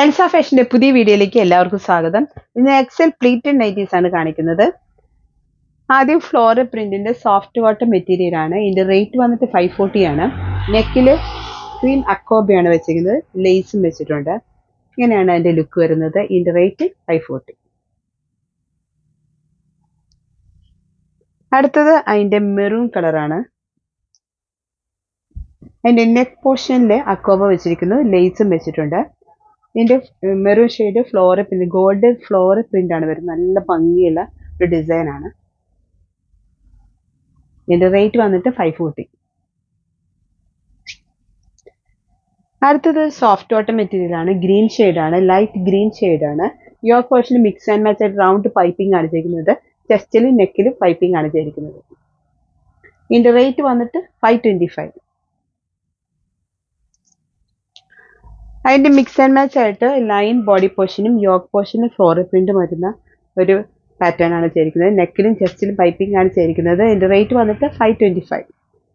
Elsa ഫാഷന്റെ പുതിയ വീഡിയോയിലേക്ക് എല്ലാവർക്കും സ്വാഗതം. ഇന്ന് എക്സൽ പ്ലീറ്റഡ് നൈറ്റീസ് ആണ് കാണിക്കുന്നത്. ആദ്യം ഫ്ലോറൽ പ്രിന്റിന്റെ സോഫ്റ്റ് വാട്ടർ മെറ്റീരിയൽ ആണ്. ഇതിന്റെ റേറ്റ് വന്നിട്ട് 540 ആണ്. നെക്കില് ക്രീം അക്കോബയാണ് വെച്ചിരിക്കുന്നത്, ലേസും വെച്ചിട്ടുണ്ട്. ഇങ്ങനെയാണ് അതിന്റെ ലുക്ക് വരുന്നത്. ഇതിന്റെ റേറ്റ് 540. അടുത്തത് അതിന്റെ മെറൂൺ കളറാണ്. അതിന്റെ നെക്ക് പോർഷനിൽ അക്കോബ വെച്ചിരിക്കുന്നു, ലേസും വെച്ചിട്ടുണ്ട്. ഇതിന്റെ maroon shade floral print, golden floral print ആണ് വരുന്നത്. നല്ല ഭംഗിയുള്ള ഒരു ഡിസൈൻ ആണ്. ഇതിന്റെ റേറ്റ് വന്നിട്ട് 540. അടുത്തത് സോഫ്റ്റ് വാട്ടർ മെറ്റീരിയൽ ആണ്. ഗ്രീൻ ആണ്, ലൈറ്റ് ഗ്രീൻ ആണ്. യോക്ക് പോർഷനിൽ മിക്സ് ആൻഡ് മാച്ച് ആയിട്ട് റൗണ്ട് പൈപ്പിംഗ് ആണ് ചെയ്തിരിക്കുന്നത്. ചെസ്റ്റിലും നെക്കിലും പൈപ്പിംഗ് ആണ് ചെയ്തിരിക്കുന്നത്. ഇതിന്റെ റേറ്റ് വന്നിട്ട് 525. അതിന്റെ മിക്സ് ആൻഡ് മാച്ച് ആയിട്ട് ലൈൻ ബോഡി പോർഷനും യോക്ക് പോർഷനും ഫ്ലോറൽ പ്രിന്റും വരുന്ന ഒരു പാറ്റേൺ ആണ് ചെയ്തിരിക്കുന്നത്. നെക്കിലും ചെസ്റ്റിലും പൈപ്പിംഗ് ആണ് ചെയ്തിരിക്കുന്നത്. ഇതിന്റെ റേറ്റ് വന്നിട്ട് 525.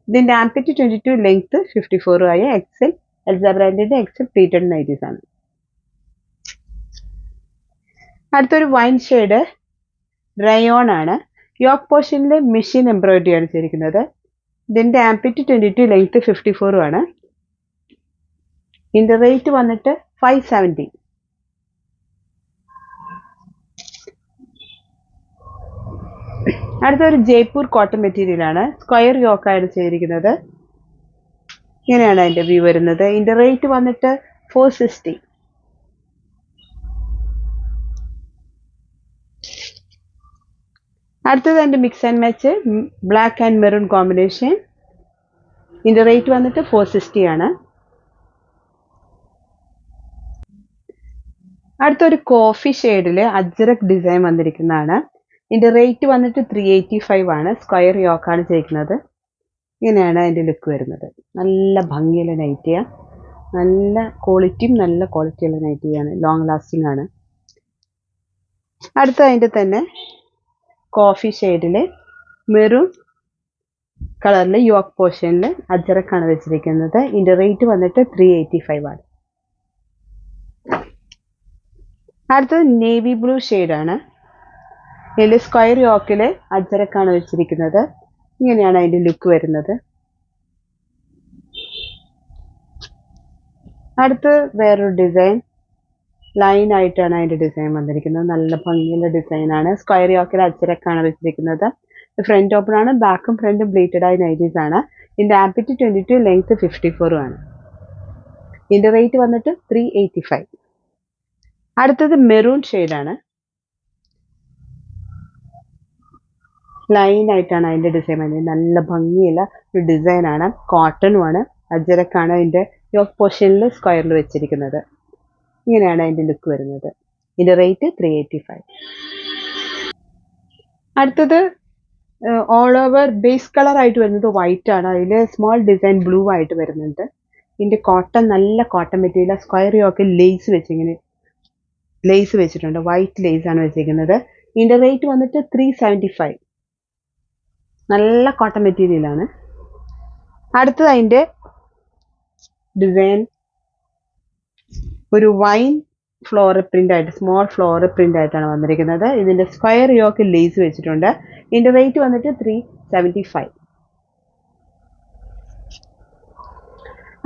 ഇതിന്റെ ആംപിറ്റ് 22, ലെങ്ത് 54 ആയ എക്സൽ എൽസ ബ്രാൻഡിന്റെ എക്സൽ പ്ലീറ്റഡ് നൈറ്റീസ് ആണ്. അടുത്തൊരു വൈൻ ഷെയ്ഡ് റയോൺ ആണ്. യോക്ക് പോർഷനിൽ മെഷീൻ എംബ്രോയിഡറി ആണ് ചെയ്തിരിക്കുന്നത്. ഇതിന്റെ ആംപിറ്റ് 22, ലെങ്ത് 54 ആണ്. ഇതിന്റെ റേറ്റ് വന്നിട്ട് 570. അടുത്തൊരു ജയ്പൂർ കോട്ടൺ മെറ്റീരിയൽ ആണ്. സ്ക്വയർ യോക്കാണ് ചെയ്തിരിക്കുന്നത്. ഇങ്ങനെയാണ് അതിന്റെ വ്യൂ വരുന്നത്. ഇതിന്റെ റേറ്റ് വന്നിട്ട് 460. അടുത്തത് അതിന്റെ mix and match black and maroon combination. ഇതിന്റെ റേറ്റ് വന്നിട്ട് 460 ആണ്. അടുത്തൊരു കോഫി ഷെയ്ഡില് അജ്രക് ഡിസൈൻ വന്നിരിക്കുന്നതാണ്. ഇതിന്റെ റേറ്റ് വന്നിട്ട് 385 ആണ്. സ്ക്വയർ യോക്കാണ് ചെയ്യിക്കുന്നത്. ഇങ്ങനെയാണ് അതിന്റെ ലുക്ക് വരുന്നത്. നല്ല ഭംഗിയുള്ള നൈറ്റിയ, നല്ല ക്വാളിറ്റിയുള്ള നൈറ്റിയാണ്. ലോങ് ലാസ്റ്റിംഗ് ആണ്. അടുത്ത അതിന്റെ തന്നെ കോഫി ഷെയ്ഡില് മെറൂൺ കളറിൽ യോക്ക് പോർഷനിൽ അജ്രക്കാണ് വെച്ചിരിക്കുന്നത്. ഇതിന്റെ റേറ്റ് വന്നിട്ട് 385 ആണ്. അടുത്തത് നേവി ബ്ലൂ ആണ്. ഇതിൽ സ്ക്വയർ യോക്കിൽ അജ്രക്കാണ് വെച്ചിരിക്കുന്നത്. ഇങ്ങനെയാണ് അതിന്റെ ലുക്ക് വരുന്നത്. അടുത്ത് വേറൊരു ഡിസൈൻ, ലൈൻ ആയിട്ടാണ് അതിന്റെ ഡിസൈൻ വന്നിരിക്കുന്നത്. നല്ല ഭംഗിയുള്ള ഡിസൈൻ ആണ്. സ്ക്വയർ യോക്കിൽ അജ്രക്കാണ് വെച്ചിരിക്കുന്നത്. ഫ്രണ്ട് ഓപ്പൺ ആണ്, ബാക്കും ഫ്രണ്ടും ബ്ലീറ്റഡ് ആയ നൈറ്റീസ് ആണ്. ഇതിന്റെ ആംപിറ്റ് 22, ലെങ്ത് 54 ആണ്. ഇതിന്റെ റേറ്റ് വന്നിട്ട് 385. അടുത്തത് മെറൂൺ ആണ്. ലൈൻ ആയിട്ടാണ് അതിന്റെ ഡിസൈൻ വരുന്നത്. നല്ല ഭംഗിയുള്ള ഒരു ഡിസൈൻ ആണ്. കോട്ടണും ആണ്. അജ്രക്കാണ് അതിന്റെ യോക്ക് പോർഷനിൽ സ്ക്വയറിൽ വെച്ചിരിക്കുന്നത്. ഇങ്ങനെയാണ് അതിന്റെ ലുക്ക് വരുന്നത്. ഇതിന്റെ റേറ്റ് 385. അടുത്തത് ഓൾ ഓവർ ബേസ് കളർ ആയിട്ട് വരുന്നത് വൈറ്റ് ആണ്. അതിൽ സ്മോൾ ഡിസൈൻ ബ്ലൂ ആയിട്ട് വരുന്നുണ്ട്. ഇതിന്റെ കോട്ടൺ നല്ല cotton material. Square yoke lace വെച്ചിട്ടുണ്ട്. വൈറ്റ് ലേസ് ആണ് വെച്ചിരിക്കുന്നത്. ഇതിന്റെ റേറ്റ് വന്നിട്ട് 375. നല്ല കോട്ടൺ മെറ്റീരിയൽ ആണ്. അടുത്തത് അതിന്റെ ഡിസൈൻ ഒരു വൈൻ ഫ്ലോറൽ പ്രിന്റ് ആയിട്ട്, സ്മോൾ ഫ്ലോറൽ പ്രിന്റ് ആയിട്ടാണ് വന്നിരിക്കുന്നത്. ഇതിന്റെ സ്ക്വയർ യോക്ക് ലേസ് വെച്ചിട്ടുണ്ട്. ഇതിന്റെ റേറ്റ് വന്നിട്ട് 375.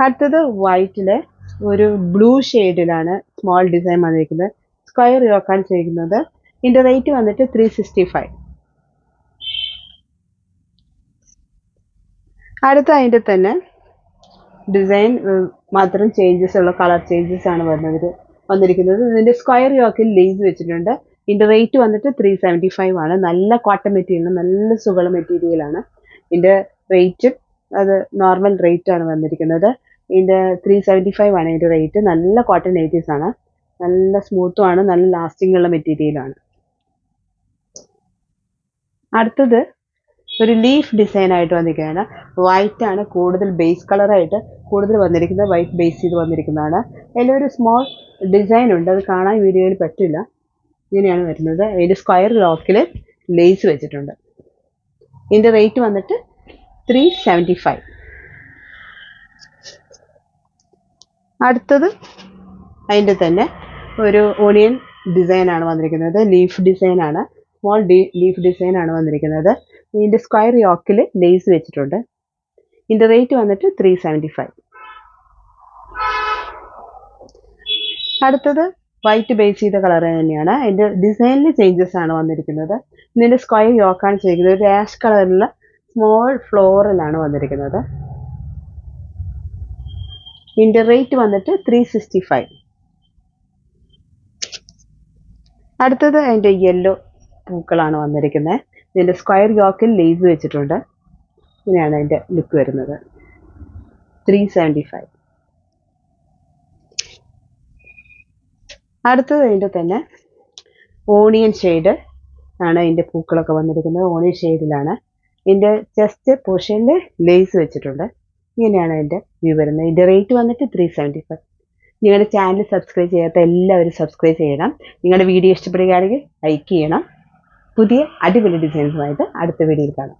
അടുത്തത് വൈറ്റില് ഒരു ബ്ലൂ ഷെയ്ഡിലാണ് സ്മോൾ ഡിസൈൻ വന്നിരിക്കുന്നത്. സ്ക്വയർ യോക്കാണ് ചെയ്യുന്നത്. ഇതിന്റെ റേറ്റ് വന്നിട്ട് 365. അടുത്ത അതിന്റെ തന്നെ ഡിസൈൻ മാത്രം ചേഞ്ചസ് ഉള്ള കളർ ചേഞ്ചസ് ആണ് വന്നിരിക്കുന്നത്. ഇതിന്റെ സ്ക്വയർ യോക്കിൽ ലേസ് വെച്ചിട്ടുണ്ട്. ഇതിന്റെ റേറ്റ് വന്നിട്ട് 375 ആണ്. നല്ല കോട്ടൺ മെറ്റീരിയൽ, നല്ല സുഖമുള്ള മെറ്റീരിയൽ ആണ്. ഇതിന്റെ റേറ്റും അത് നോർമൽ റേറ്റ് ആണ് വന്നിരിക്കുന്നത്. ഇതിന്റെ 375 ആണ് ഇതിന്റെ റേറ്റ്. നല്ല കോട്ടൺ നൈറ്റീസ് ആണ്. നല്ല സ്മൂത്തും ആണ്. നല്ല ലാസ്റ്റിംഗ് ഉള്ള മെറ്റീരിയൽ ആണ്. അടുത്തത് ഒരു ലീഫ് ഡിസൈൻ ആയിട്ട് വന്നിരിക്കുകയാണ്. വൈറ്റ് ആണ് കൂടുതൽ ബേസ് കളറായിട്ട് കൂടുതൽ വന്നിരിക്കുന്നത്. വൈറ്റ് ബേസ് ചെയ്ത് വന്നിരിക്കുന്നതാണ്. അതിലൊരു സ്മോൾ ഡിസൈൻ ഉണ്ട്, അത് കാണാൻ വീഡിയോയിൽ പറ്റില്ല. ഇങ്ങനെയാണ് വരുന്നത്. അതിൻ്റെ സ്ക്വയർ ലോക്കിൽ ലേസ് വെച്ചിട്ടുണ്ട്. ഇതിൻ്റെ റേറ്റ് വന്നിട്ട് 375. അടുത്തത് അതിൻ്റെ തന്നെ ഒരു ഓണിയൻ ഡിസൈനാണ് വന്നിരിക്കുന്നത്. ലീഫ് ഡിസൈനാണ്, സ്മോൾ ലീഫ് ഡിസൈനാണ് വന്നിരിക്കുന്നത്. ഇതിൻ്റെ സ്ക്വയർ യോക്കിൽ ലേസ് വെച്ചിട്ടുണ്ട്. ഇതിൻ്റെ റേറ്റ് വന്നിട്ട് 375. അടുത്തത് വൈറ്റ് ബേസ് ചെയ്ത കളർ തന്നെയാണ്. അതിൻ്റെ ഡിസൈനിൽ ചേഞ്ചസ് ആണ് വന്നിരിക്കുന്നത്. ഇതിൻ്റെ സ്ക്വയർ യോക്കാണ് ചെയ്തിരിക്കുന്നത്. ഒരു ആഷ് കളറിലുള്ള സ്മോൾ ഫ്ലോറലാണ് വന്നിരിക്കുന്നത്. ഇതിൻ്റെ റേറ്റ് വന്നിട്ട് 365. അടുത്തത് അതിൻ്റെ യെല്ലോ പൂക്കളാണ് വന്നിരിക്കുന്നത്. ഇതിൻ്റെ സ്ക്വയർ യോക്കിൽ ലേസ് വെച്ചിട്ടുണ്ട്. ഇങ്ങനെയാണ് അതിൻ്റെ ലുക്ക് വരുന്നത്. 375. അടുത്തത് അതിൻ്റെ തന്നെ ഓണിയൻ ഷെയ്ഡ് ആണ് ഇതിൻ്റെ പൂക്കളൊക്കെ വന്നിരിക്കുന്നത്. ഓണിയൻ ഷെയ്ഡിലാണ്. ഇതിൻ്റെ ചെസ്റ്റ് പോർഷനിൽ ലേസ് വെച്ചിട്ടുണ്ട്. ഇങ്ങനെയാണ് അതിൻ്റെ വ്യൂ വരുന്നത്. ഇതിൻ്റെ റേറ്റ് വന്നിട്ട് 375. നിങ്ങളുടെ ചാനൽ സബ്സ്ക്രൈബ് ചെയ്യാത്ത എല്ലാവരും സബ്സ്ക്രൈബ് ചെയ്യണം. നിങ്ങളുടെ വീഡിയോ ഇഷ്ടപ്പെടുകയാണെങ്കിൽ ലൈക്ക് ചെയ്യണം. പുതിയ അടിപൊളി ഡിസൈൻസുമായിട്ട് അടുത്ത വീഡിയോയിൽ കാണാം.